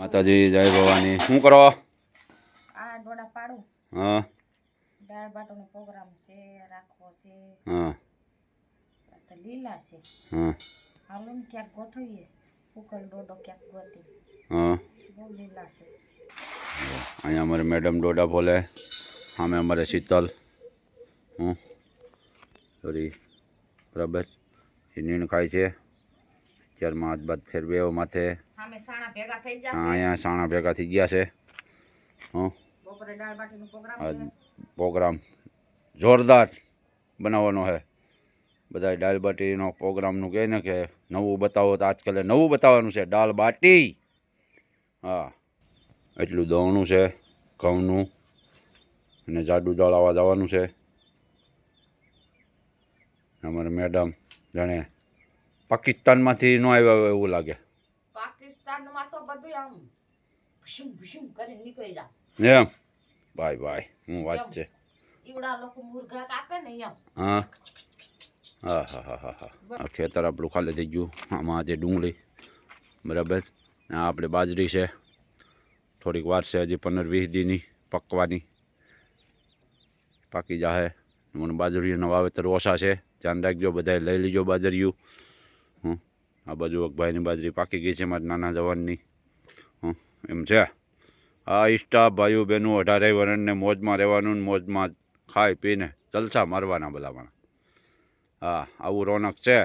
માતાજી જય ભવાની શું કરો? આ ડોડા પાડું. હા દાળ બાટોનો પ્રોગ્રામ છે, રાખવો છે. હા તો લીલા છે. હા હાલો ને ક્યાંક ગોઠવીએ. ઉકલ ડોડો ક્યાંક ગોતી. હા બહુ લીલા છે. અહીંયા અમારે મેડમ ડોડા બોલે, સામે અમારે શીતલ સોરી બરાબર એ નીણ ખાય છે. અત્યારમાં હાથ બાદ ફેરવે એવો માથે. સામે સાણા ભેગા થઈ ગયા હા છે. અહીંયા સાણા ભેગા થઈ ગયા છે. બપોરે દાળ બાટીનો પ્રોગ્રામ આ છે. પ્રોગ્રામ જોરદાર બનાવવાનો છે. બધા દાળ બાટીનો પ્રોગ્રામનું કહે ને કે નવું બતાવો તો આજકાલે નવું બતાવવાનું છે દાળ બાટી. હા એટલું દવણું છે ઘઉંનું અને જાડું દળાવા જવાનું છે. અમારે મેડમ જાણે પાકિસ્તાનમાંથી ન આવ્યા હોય એવું લાગે. પાકિસ્તાનમાં તો બધું આમ ભૂસુમ ભૂસુમ કરીને નીકળી જાય. એમ ભાઈ ભાઈ હું વાત છે. ઈવડા લોકો મુર્ગા કાપે ને એમ. હા હા હા હા હા હા ખેતર આપણું ખાલી થઈ ગયું. આમાં આજે ડુંગળી બરાબર. આ આપણે બાજરી છે. થોડીક વાર છે હજી 15-20 દીની પકવાની. પાકી જાહે. મને બાજરીના વાવેતર ઓછા છે. ધ્યાન રાખજો બધાએ લઈ લીજો બાજરીયું. આ બાજુ ભાઈની બાજરી પાકી ગઈ છે મારા નાના જવાનની. એમ છે. આ ઇષ્ટા ભાઈઓ બહેનો 18 વર્ષને મોજમાં રહેવાનું ને મોજમાં ખાઈ પીને જલસા મારવાના ભલામણ. હા આવું રોનક છે.